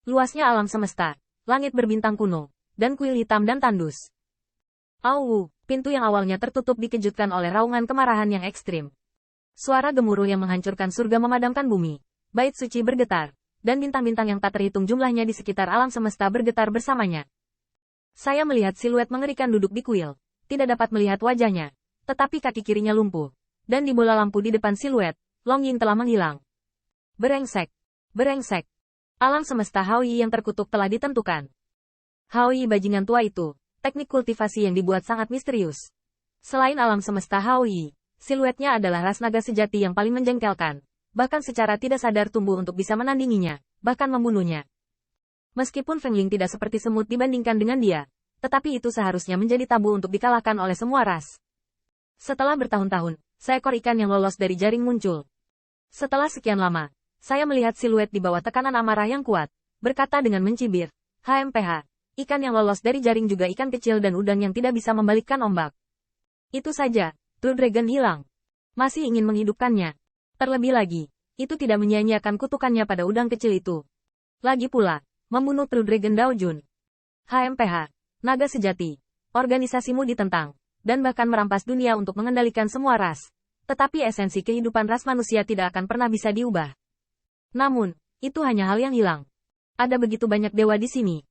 Luasnya alam semesta, langit berbintang kuno, dan kuil hitam dan tandus. Au, pintu yang awalnya tertutup dikejutkan oleh raungan kemarahan yang ekstrim. Suara gemuruh yang menghancurkan surga memadamkan bumi. Bait suci bergetar, dan bintang-bintang yang tak terhitung jumlahnya di sekitar alam semesta bergetar bersamanya. Saya melihat siluet mengerikan duduk di kuil. Tidak dapat melihat wajahnya, tetapi kaki kirinya lumpuh. Dan di bola lampu di depan siluet, Long Ying telah menghilang. Berengsek. Berengsek. Alam semesta Haoyi yang terkutuk telah ditentukan. Haoyi bajingan tua itu, teknik kultivasi yang dibuat sangat misterius. Selain alam semesta Haoyi, siluetnya adalah ras naga sejati yang paling menjengkelkan. Bahkan secara tidak sadar tumbuh untuk bisa menandinginya, bahkan membunuhnya. Meskipun Feng Ling tidak seperti semut dibandingkan dengan dia, tetapi itu seharusnya menjadi tabu untuk dikalahkan oleh semua ras. Setelah bertahun-tahun, seekor ikan yang lolos dari jaring muncul. Setelah sekian lama, saya melihat siluet di bawah tekanan amarah yang kuat, berkata dengan mencibir, HMPH, ikan yang lolos dari jaring juga ikan kecil dan udang yang tidak bisa membalikkan ombak. Itu saja, True Dragon hilang. Masih ingin menghidupkannya. Terlebih lagi, itu tidak menyia-nyiakan kutukannya pada udang kecil itu. Lagi pula, membunuh True Dragon Dao Jun. HMPH, naga sejati, organisasimu ditentang, dan bahkan merampas dunia untuk mengendalikan semua ras. Tetapi esensi kehidupan ras manusia tidak akan pernah bisa diubah. Namun, itu hanya hal yang hilang. Ada begitu banyak dewa di sini.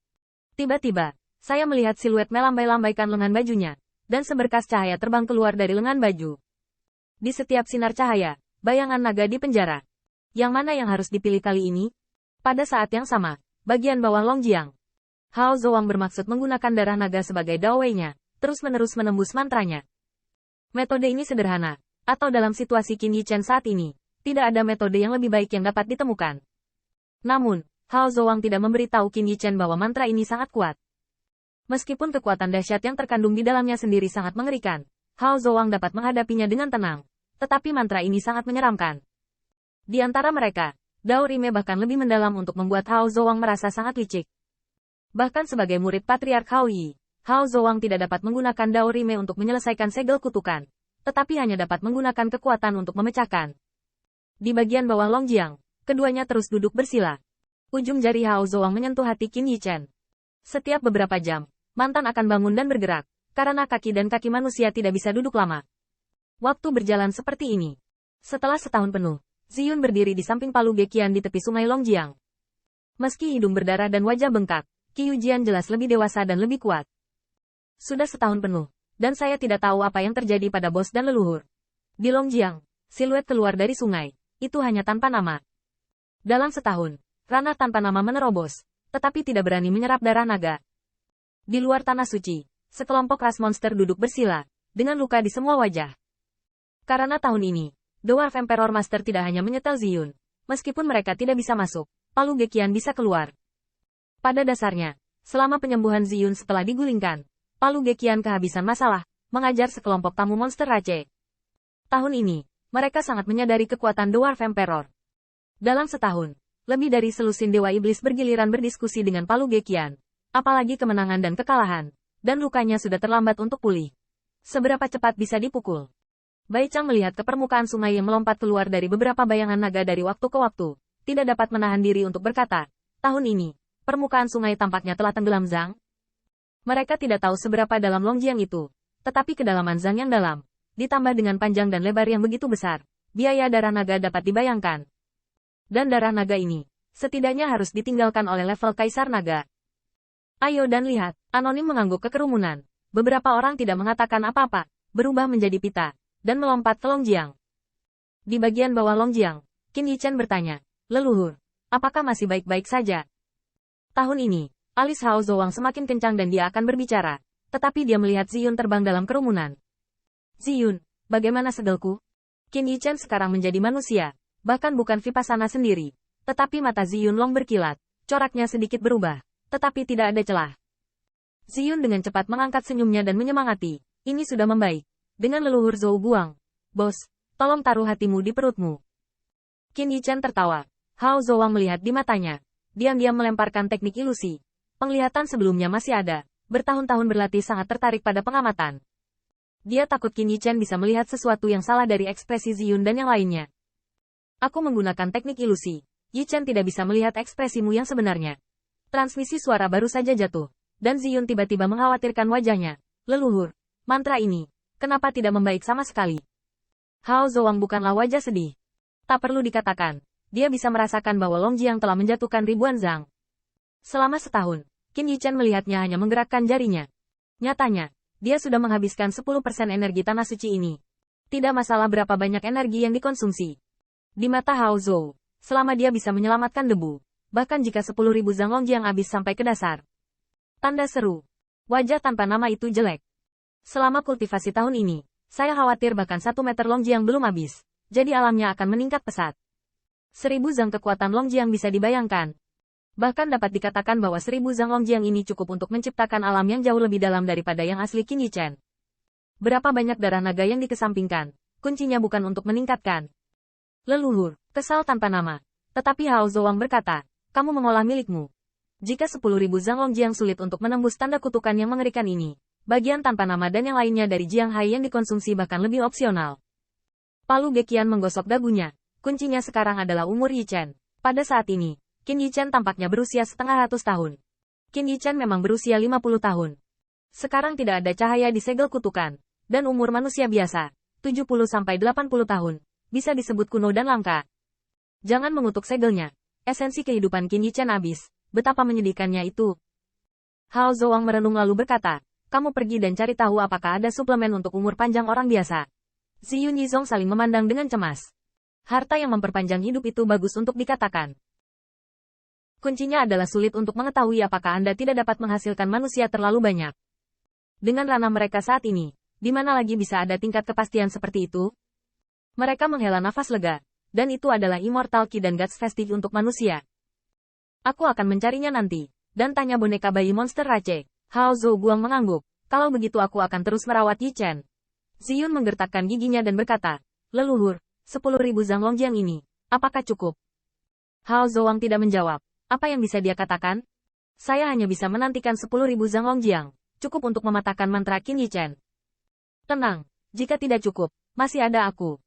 Tiba-tiba, saya melihat siluet melambai-lambaikan lengan bajunya, dan seberkas cahaya terbang keluar dari lengan baju. Di setiap sinar cahaya, bayangan naga di penjara. Yang mana yang harus dipilih kali ini? Pada saat yang sama, bagian bawah Longjiang. Hao Zouang bermaksud menggunakan darah naga sebagai dawei-nya, terus-menerus menembus mantranya. Metode ini sederhana, atau dalam situasi Qin Yichen saat ini, tidak ada metode yang lebih baik yang dapat ditemukan. Namun, Hao Zouang tidak memberitahu Qin Yichen bahwa mantra ini sangat kuat. Meskipun kekuatan dahsyat yang terkandung di dalamnya sendiri sangat mengerikan, Hao Zouang dapat menghadapinya dengan tenang. Tetapi mantra ini sangat menyeramkan. Di antara mereka, Dao Rime bahkan lebih mendalam untuk membuat Hao Zouang merasa sangat licik. Bahkan sebagai murid Patriark Haoyi, Hao Zouang tidak dapat menggunakan Dao Rime untuk menyelesaikan segel kutukan, tetapi hanya dapat menggunakan kekuatan untuk memecahkan. Di bagian bawah Longjiang, keduanya terus duduk bersila. Ujung jari Hao Zouang menyentuh hati Qin Yichen. Setiap beberapa jam, mantan akan bangun dan bergerak, karena kaki dan kaki manusia tidak bisa duduk lama. Waktu berjalan seperti ini. Setelah setahun penuh, Ziyun berdiri di samping Palu Geqian di tepi sungai Longjiang. Meski hidung berdarah dan wajah bengkak, Qi Yujian jelas lebih dewasa dan lebih kuat. Sudah setahun penuh, dan saya tidak tahu apa yang terjadi pada bos dan leluhur. Di Longjiang, siluet keluar dari sungai. Itu hanya tanpa nama. Dalam setahun, ranah tanpa nama menerobos, tetapi tidak berani menyerap darah naga. Di luar tanah suci, sekelompok ras monster duduk bersila, dengan luka di semua wajah. Karena tahun ini, Dwarf Emperor Master tidak hanya menyetel Ziyun, meskipun mereka tidak bisa masuk, Palu Geqian bisa keluar. Pada dasarnya, selama penyembuhan Ziyun setelah digulingkan, Palu Geqian kehabisan masalah, mengajar sekelompok tamu monster Rache. Tahun ini, mereka sangat menyadari kekuatan Dwarf Emperor. Dalam setahun, lebih dari selusin dewa iblis bergiliran berdiskusi dengan Palu Geqian. Apalagi kemenangan dan kekalahan, dan lukanya sudah terlambat untuk pulih. Seberapa cepat bisa dipukul? Bai Chang melihat ke permukaan sungai yang melompat keluar dari beberapa bayangan naga dari waktu ke waktu, tidak dapat menahan diri untuk berkata, tahun ini, permukaan sungai tampaknya telah tenggelam Zhang. Mereka tidak tahu seberapa dalam Longjiang itu, tetapi kedalaman Zhang yang dalam, ditambah dengan panjang dan lebar yang begitu besar, biaya darah naga dapat dibayangkan. Dan darah naga ini, setidaknya harus ditinggalkan oleh level Kaisar Naga. Ayo dan lihat, anonim mengangguk ke kerumunan. Beberapa orang tidak mengatakan apa-apa, berubah menjadi pita, dan melompat ke Longjiang. Di bagian bawah Longjiang, Qin Yichen bertanya, leluhur, apakah masih baik-baik saja? Tahun ini, alis Hao Zouang semakin kencang dan dia akan berbicara, tetapi dia melihat Ziyun terbang dalam kerumunan. Ziyun, bagaimana segelku? Qin Yichen sekarang menjadi manusia, bahkan bukan Vipassana sendiri. Tetapi mata Ziyun Long berkilat, coraknya sedikit berubah, tetapi tidak ada celah. Ziyun dengan cepat mengangkat senyumnya dan menyemangati, ini sudah membaik. Dengan leluhur Zhou Buang. Bos, tolong taruh hatimu di perutmu. Qin Yichen tertawa. Hao Zouang melihat di matanya. Diam-diam melemparkan teknik ilusi. Penglihatan sebelumnya masih ada, bertahun-tahun berlatih sangat tertarik pada pengamatan. Dia takut Qin Yichen bisa melihat sesuatu yang salah dari ekspresi Ziyun dan yang lainnya. Aku menggunakan teknik ilusi. Yichen tidak bisa melihat ekspresimu yang sebenarnya. Transmisi suara baru saja jatuh, dan Ziyun tiba-tiba mengkhawatirkan wajahnya. Leluhur, mantra ini, kenapa tidak membaik sama sekali? Hao Zouang bukanlah wajah sedih. Tak perlu dikatakan, dia bisa merasakan bahwa Long Jiang telah menjatuhkan ribuan zhang. Selama setahun, Qin Yichen melihatnya hanya menggerakkan jarinya. Nyatanya, dia sudah menghabiskan 10% energi tanah suci ini. Tidak masalah berapa banyak energi yang dikonsumsi. Di mata Hao Zou, selama dia bisa menyelamatkan debu, bahkan jika 10.000 zhang Long Jiang habis sampai ke dasar. Tanda seru. Wajah tanpa nama itu jelek. Selama kultivasi tahun ini, saya khawatir bahkan 1 meter Long Jiang belum habis, jadi alamnya akan meningkat pesat. 1000 zhang kekuatan Long Jiang bisa dibayangkan. Bahkan dapat dikatakan bahwa 1000 zhang Long Jiang ini cukup untuk menciptakan alam yang jauh lebih dalam daripada yang asli Qin Yichen. Berapa banyak darah naga yang dikesampingkan, kuncinya bukan untuk meningkatkan. Leluhur, kesal tanpa nama. Tetapi Hao Zouang berkata, kamu mengolah milikmu. Jika 10.000 zhang Long Jiang sulit untuk menembus tanda kutukan yang mengerikan ini, bagian tanpa nama dan yang lainnya dari Jiang Hai yang dikonsumsi bahkan lebih opsional. Palu Gekian menggosok dagunya. Kuncinya sekarang adalah umur Yichen. Pada saat ini, Qin Yichen tampaknya berusia 1/2 tahun. Qin Yichen memang berusia 50 tahun. Sekarang tidak ada cahaya di segel kutukan, dan umur manusia biasa, 70-80 tahun, bisa disebut kuno dan langka. Jangan mengutuk segelnya. Esensi kehidupan Qin Yichen habis. Betapa menyedihkannya itu. Hao Zouang merenung lalu berkata, kamu pergi dan cari tahu apakah ada suplemen untuk umur panjang orang biasa. Ziyun Yizong saling memandang dengan cemas. Harta yang memperpanjang hidup itu bagus untuk dikatakan. Kuncinya adalah sulit untuk mengetahui apakah Anda tidak dapat menghasilkan manusia terlalu banyak. Dengan ranah mereka saat ini, di mana lagi bisa ada tingkat kepastian seperti itu? Mereka menghela nafas lega, dan itu adalah Immortal Ki dan Guts Vestige untuk manusia. Aku akan mencarinya nanti, dan tanya boneka bayi monster Rache. Hao Zhou Guang mengangguk, kalau begitu aku akan terus merawat Yichen. Ziyun menggertakkan giginya dan berkata, leluhur, 10.000 zhang Long Jiang ini, apakah cukup? Hao Zouang tidak menjawab, apa yang bisa dia katakan? Saya hanya bisa menantikan 10.000 zhang Long Jiang, cukup untuk mematahkan mantra Qin Yichen. Tenang, jika tidak cukup, masih ada aku.